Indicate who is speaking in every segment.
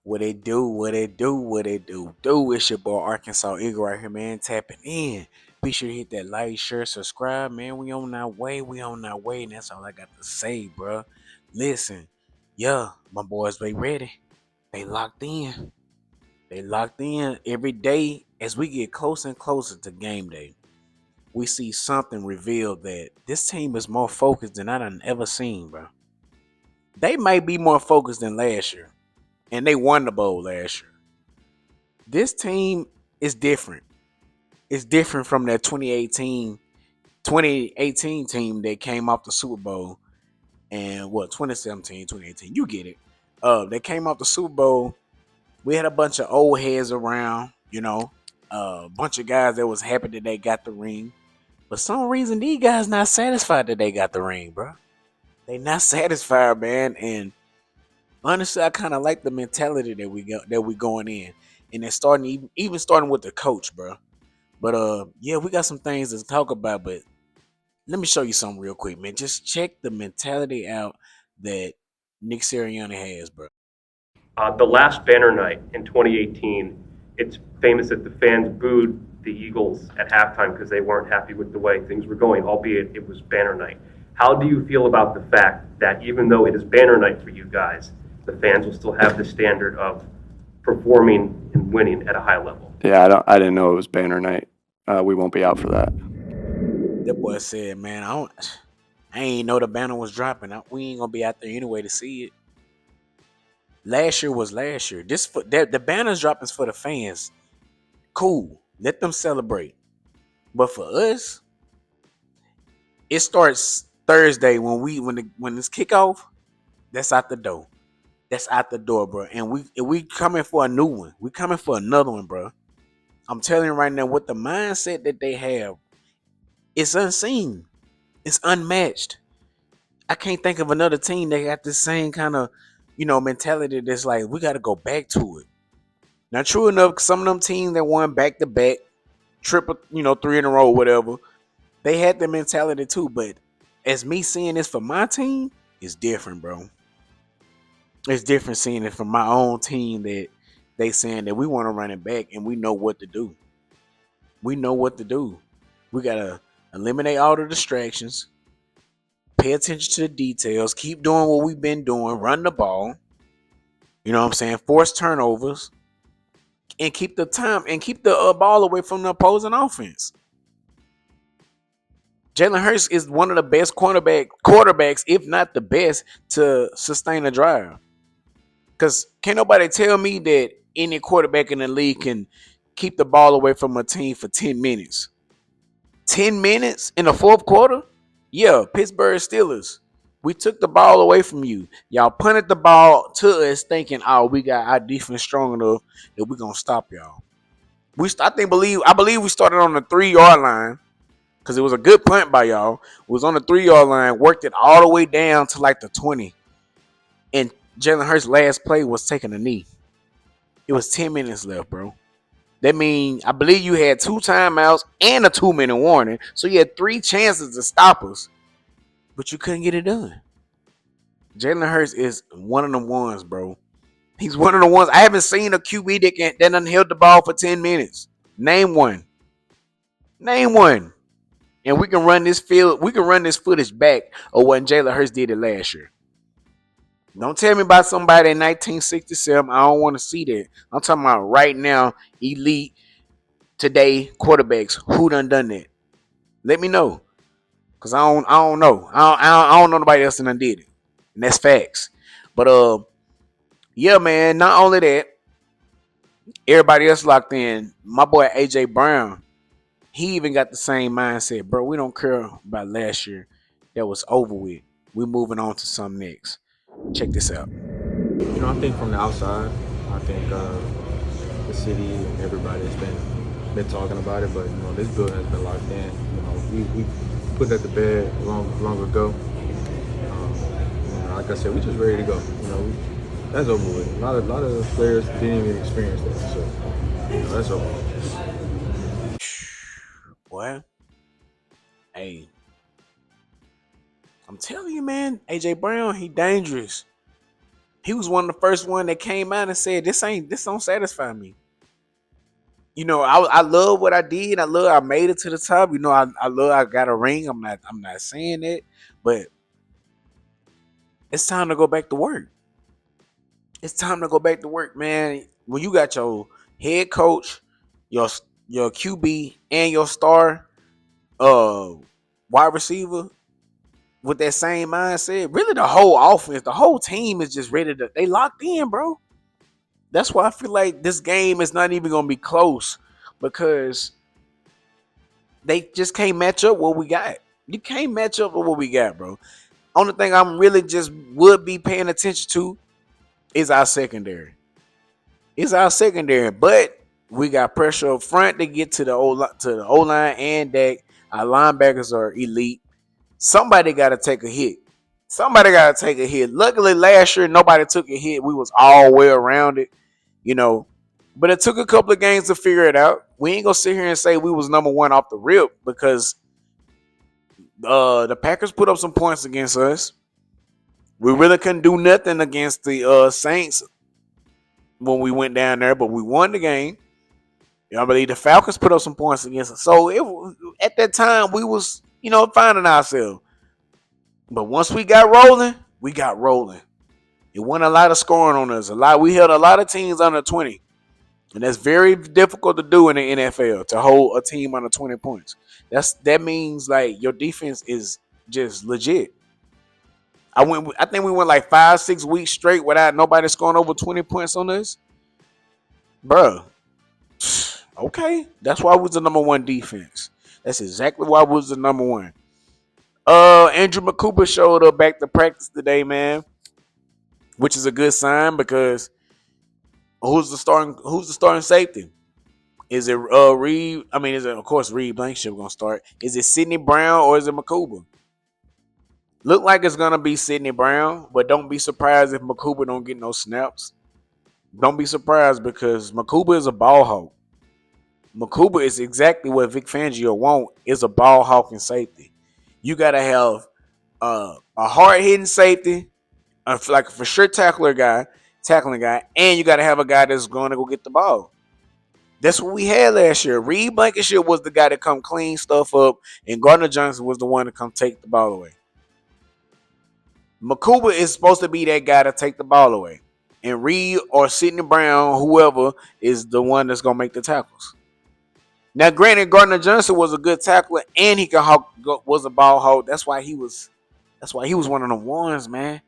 Speaker 1: What it do, what it do, what it do. It's your boy Arkansas Eagle right here, man. Tapping in. Be sure to hit that like, share, subscribe, man. We on our way, and that's all I got to say, bro. Listen, yeah, my boys, they ready. They locked in. They locked in every day as we get closer and closer to game day. We see something revealed that this team is more focused than I done ever seen, bro. They might be more focused than last year, and they won the bowl last year. This team is different. It's different from that 2018 team that came off the Super Bowl and 2017, 2018. You get it. They came off the Super Bowl. We had a bunch of old heads around, a bunch of guys that was happy that they got the ring. But some reason these guys not satisfied that they got the ring, bro. They not satisfied, man. And honestly, I kind of like the mentality that we going in, and it's starting even starting with the coach, bro. But yeah, we got some things to talk about. But let me show you something real quick, man. Just check the mentality out that Nick Sirianni has, bro.
Speaker 2: The last banner night in 2018, it's famous that the fans booed the Eagles at halftime because they weren't happy with the way things were going, albeit it was banner night. How do you feel about the fact that even though it is banner night for you guys, the fans will still have the standard of performing and winning at a high level?
Speaker 3: Yeah, I didn't know it was banner night. We won't be out for that.
Speaker 1: That boy said, "Man, I ain't know the banner was dropping. We ain't gonna be out there anyway to see it." Last year was last year. The banner's dropping for the fans. Cool, let them celebrate. But for us, it starts Thursday when it's kickoff. That's out the door. That's out the door, bro. And we coming for a new one. We coming for another one, bro. I'm telling you right now, with the mindset that they have, it's unseen. It's unmatched. I can't think of another team that got the same kind of, mentality that's like, we got to go back to it. Now, true enough, some of them teams that won back to back, triple, three in a row, whatever, they had the mentality too. But as me seeing this for my team, it's different, bro. It's different seeing it from my own team that they saying that we want to run it back and we know what to do. We know what to do. We gotta eliminate all the distractions, pay attention to the details, keep doing what we've been doing, run the ball. You know what I'm saying? Force turnovers and keep the ball away from the opposing offense. Jalen Hurts is one of the best quarterbacks, if not the best, to sustain a drive. Because can't nobody tell me that any quarterback in the league can keep the ball away from a team for 10 minutes. 10 minutes in the fourth quarter? Yeah, Pittsburgh Steelers. We took the ball away from you. Y'all punted the ball to us thinking, oh, we got our defense strong enough that we're going to stop y'all. I believe we started on the 3-yard line because it was a good punt by y'all. It was on the 3-yard line, worked it all the way down to like the 20. And Jalen Hurts' last play was taking a knee. It was 10 minutes left, bro. That means I believe you had 2 timeouts and a 2-minute warning. So you had 3 chances to stop us, but you couldn't get it done. Jalen Hurts is one of the ones, bro. He's one of the ones. I haven't seen a QB that done held the ball for 10 minutes. Name one. Name one. And we can run this footage back of what Jalen Hurts did it last year. Don't tell me about somebody in 1967. I don't want to see that. I'm talking about right now, elite today quarterbacks who done that. Let me know, cause I don't know. I don't know nobody else that done did it, and that's facts. But yeah, man. Not only that, everybody else locked in. My boy AJ Brown, he even got the same mindset, bro. We don't care about last year. That was over with. We moving on to something next. Check this out.
Speaker 4: I think from the outside, I think the city and everybody has been talking about it, but this building has been locked in. We put that to bed long ago. Like I said, we just ready to go. That's over with. A lot of players didn't even experience that, so that's over with.
Speaker 1: Boy, hey, I'm telling you, man, AJ Brown, he dangerous. He was one of the first one that came out and said, this don't satisfy me. You know, I love what I did. I made it to the top. You know, I love I got a ring. I'm not saying that, but it's time to go back to work. It's time to go back to work, man. When you got your head coach, your your QB, and your star uh wide receiver with that same mindset, really the whole offense, the whole team is just ready to they locked in, bro. That's why I feel like this game is not even gonna be close because they just can't match up what we got. You can't match up with what we got, bro. Only thing I'm really just would be paying attention to is our secondary. It's our secondary, but we got pressure up front to get to the O line and that our linebackers are elite. Somebody got to take a hit. Somebody got to take a hit. Luckily, last year nobody took a hit. We was all way around it, you know. But it took a couple of games to figure it out. We ain't gonna sit here and say we was number one off the rip because the Packers put up some points against us. We really couldn't do nothing against the Saints when we went down there, but we won the game. I believe the Falcons put up some points against us. So at that time we was, finding ourselves. But once we got rolling, we got rolling. It wasn't a lot of scoring on us. We held a lot of teams under 20. And that's very difficult to do in the NFL, to hold a team under 20 points. That means like your defense is just legit. I think we went like 5-6 weeks straight without nobody scoring over 20 points on us. Bruh. Okay. That's why we was the number one defense. That's exactly why we was the number one. Andrew McCooper showed up back to practice today, man. Which is a good sign because who's the starting safety? Is it Reed? I mean, is it of course Reed Blankenship gonna start? Is it Sidney Brown or is it McCooper? Look like it's gonna be Sidney Brown, but don't be surprised if McCooper don't get no snaps. Don't be surprised because McCooper is a ball hawk. McCooper is exactly what Vic Fangio want, is a ball hawk and safety. You gotta have a hard hitting safety, like a for sure tackling guy, and you gotta have a guy that's gonna go get the ball. That's what we had last year. Reed Blankenship was the guy that come clean stuff up, and Gardner Johnson was the one to come take the ball away. McCooper is supposed to be that guy to take the ball away. And Reed or Sidney Brown, whoever, is the one that's going to make the tackles. Now, granted, Gardner Johnson was a good tackler and he was a ball hawk. That's why he was one of the ones, man.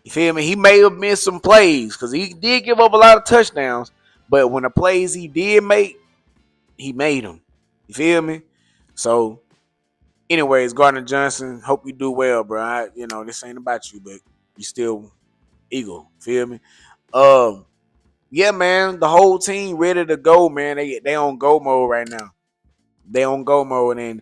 Speaker 1: You feel me? He may have missed some plays because he did give up a lot of touchdowns. But when the plays he did make, he made them. You feel me? So, anyways, Gardner Johnson, hope you do well, bro. This ain't about you, but you still Eagle. Feel me? Yeah, man. The whole team ready to go, man. They on go mode right now. They on go mode, and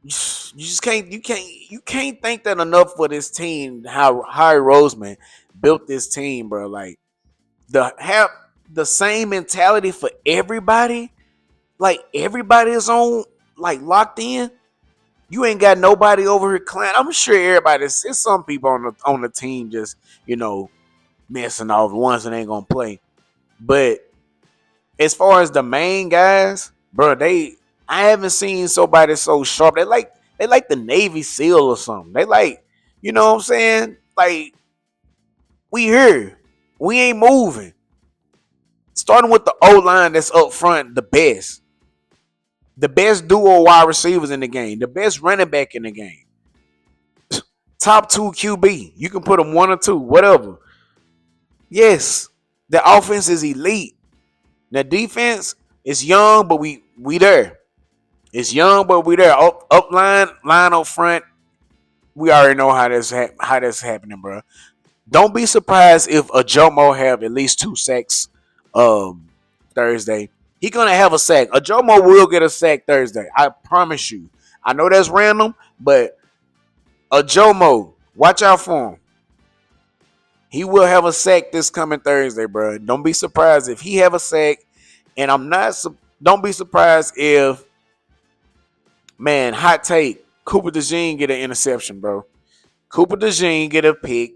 Speaker 1: you can't think that enough for this team. How Harry Roseman built this team, bro. Like have the same mentality for everybody. Like everybody is on like locked in. You ain't got nobody over here clown. I'm sure everybody's. There's some people on the team just messing off, the ones that ain't gonna play. But as far as the main guys, bro, I haven't seen somebody so sharp. They like the Navy SEAL or something. They like, you know what I'm saying? Like, we here. We ain't moving. Starting with the O-line that's up front, the best. The best duo wide receivers in the game. The best running back in the game. Top 2 QB. You can put them 1 or 2, whatever. Yes, the offense is elite. The defense is young, but we there. It's young, but we there. Up line up front. We already know how that's happening, bro. Don't be surprised if a Jomo have at least 2 sacks Thursday. He gonna have a sack. A Jomo will get a sack Thursday. I promise you. I know that's random, but a Jomo, watch out for him. He will have a sack this coming Thursday, bro. Don't be surprised if he have a sack. And don't be surprised if, man, hot take, Cooper DeJean get an interception, bro. Cooper DeJean get a pick.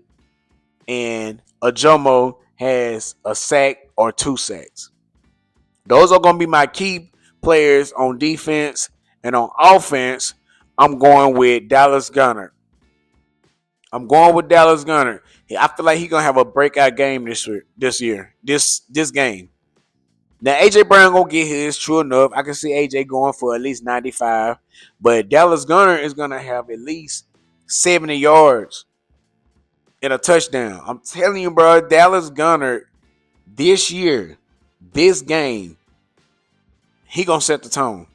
Speaker 1: and Ajomo has a sack or 2 sacks. Those are going to be my key players on defense. And on offense, I'm going with Dallas Gunner. I'm going with Dallas Gunner. I feel like he's going to have a breakout game this game. Now, A.J. Brown going to get his, true enough. I can see A.J. going for at least 95. But Dallas Gunner is going to have at least 70 yards and a touchdown. I'm telling you, bro, Dallas Gunner this year, this game, he going to set the tone.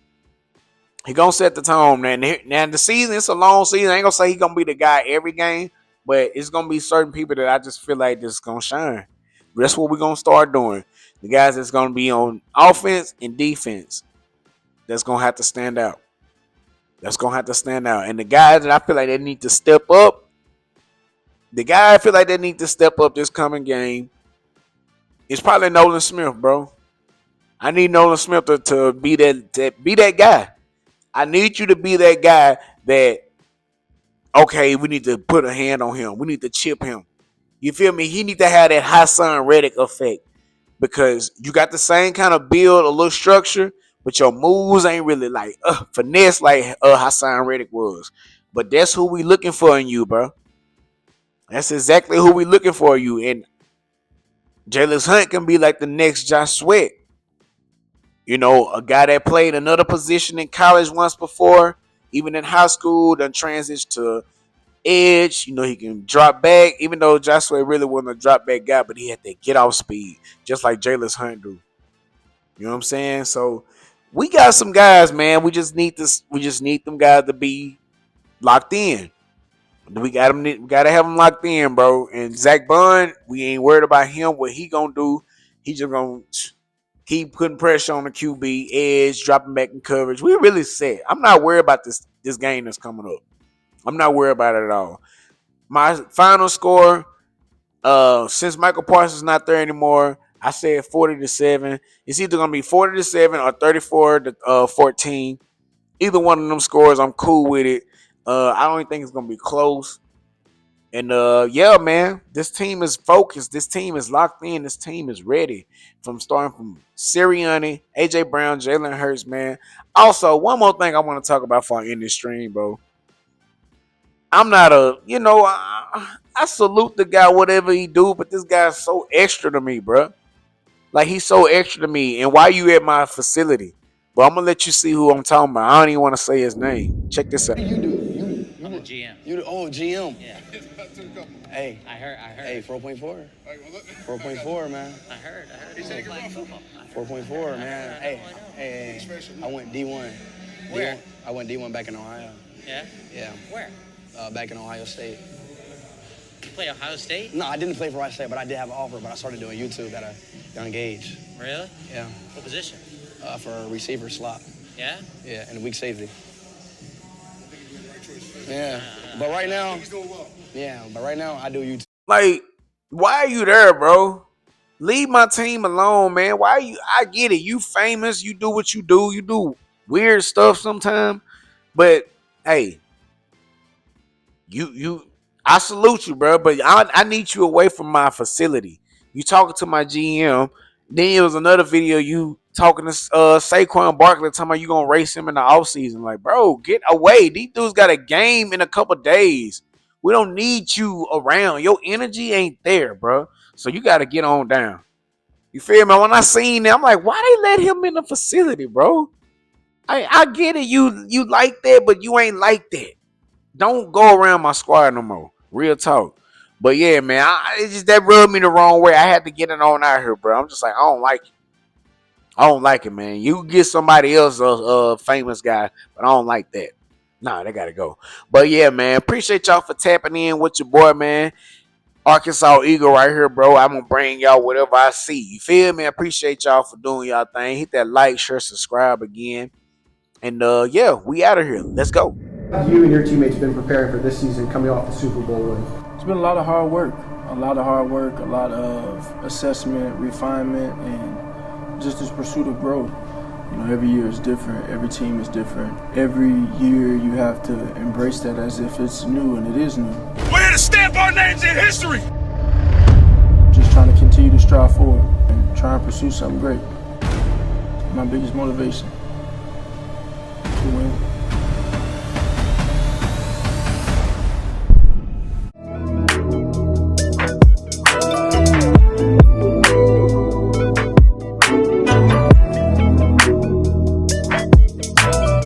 Speaker 1: He going to set the tone, man. Now, the season, it's a long season. I ain't going to say he's going to be the guy every game, but it's going to be certain people that I just feel like this is going to shine. But that's what we're going to start doing. The guys that's going to be on offense and defense, that's going to have to stand out. That's going to have to stand out. And the guys that I feel like they need to step up, this coming game is probably Nolan Smith, bro. I need Nolan Smith to be that guy. I need you to be that guy that, okay, we need to put a hand on him. We need to chip him. You feel me? He need to have that Hassan Reddick effect because you got the same kind of build, a little structure, but your moves ain't really like finesse like Hassan Reddick was. But that's who we looking for in you, bro. That's exactly who we looking for in you. And Jalen Hunt can be like the next Josh Sweat. You know, a guy that played another position in college once before, even in high school, then transitioned to edge. You know, he can drop back, even though Joshua really wasn't a drop back guy, but he had that get off speed, just like Jalen Hunt do. You know what I'm saying? So we got some guys, man. We just need them guys to be locked in. We got them. We gotta have them locked in, bro. And Zach Bond, we ain't worried about him. What he gonna do? He just gonna keep putting pressure on the QB, edge, dropping back in coverage. We really set. I'm not worried about this game that's coming up. I'm not worried about it at all. My final score, since Michael Parsons is not there anymore, I said 40-7. It's either gonna be 40-7 or 34-14. Either one of them scores, I'm cool with it. I don't even think it's gonna be close. And yeah, man, this team is focused. This team is locked in. This team is ready. Starting from Sirianni, AJ Brown, Jalen Hurts, man. Also, one more thing I want to talk about for in this stream, bro. I'm not I salute the guy, whatever he do, but this guy's so extra to me, bro. Like, he's so extra to me. And why you at my facility? But I'm gonna let you see who I'm talking about. I don't even want to say his name. Check this out.
Speaker 5: What do you do? I'm the
Speaker 6: GM.
Speaker 5: You the GM?
Speaker 6: Yeah.
Speaker 5: Hey.
Speaker 6: I heard.
Speaker 5: Hey, 4.4. 4.4, man.
Speaker 6: I heard.
Speaker 5: He's taking football. 4.4, man. Hey. I went D1.
Speaker 6: Where?
Speaker 5: I went D1 back in Ohio.
Speaker 6: Yeah?
Speaker 5: Yeah.
Speaker 6: Where?
Speaker 5: Back in Ohio State.
Speaker 6: You play Ohio State?
Speaker 5: No, I didn't play for Ohio State, but I did have an offer, but I started doing YouTube at a young age.
Speaker 6: Really?
Speaker 5: Yeah.
Speaker 6: What position?
Speaker 5: For a receiver slot.
Speaker 6: Yeah?
Speaker 5: Yeah, and weak safety. Yeah. But right now, I do YouTube.
Speaker 1: Like, why are you there, bro? Leave my team alone, man. Why are you? I get it. You famous. You do what you do. You do weird stuff sometimes. But hey, I salute you, bro. But I need you away from my facility. You talking to my GM. Then it was another video you talking to Saquon Barkley, talking about you gonna race him in the offseason. Like, bro, get away. These dudes got a game in a couple days. We don't need you around. Your energy ain't there, bro. So you got to get on down. You feel me? When I seen that, I'm like, why they let him in the facility, bro? I get it. You like that, but you ain't like that. Don't go around my squad no more. Real talk. But yeah, man, that rubbed me the wrong way. I had to get it on out here, bro. I'm just like, I don't like it. I don't like it, man. You get somebody else a famous guy, but I don't like that. Nah, they gotta go. But yeah, man, appreciate y'all for tapping in with your boy, man. Arkansas Eagle right here, bro. I'm gonna bring y'all whatever I see. You feel me? I appreciate y'all for doing y'all thing. Hit that like, share, subscribe again. And yeah, we out of here. Let's go.
Speaker 7: You and your teammates been preparing for this season coming off the Super Bowl win?
Speaker 8: It's been a lot of hard work, a lot of assessment, refinement, and just this pursuit of growth. You know, every year is different, every team is different. Every year you have to embrace that as if it's new, and it is new.
Speaker 9: We're here to stamp our names in history.
Speaker 8: strive forward and try and pursue something great. My biggest motivation.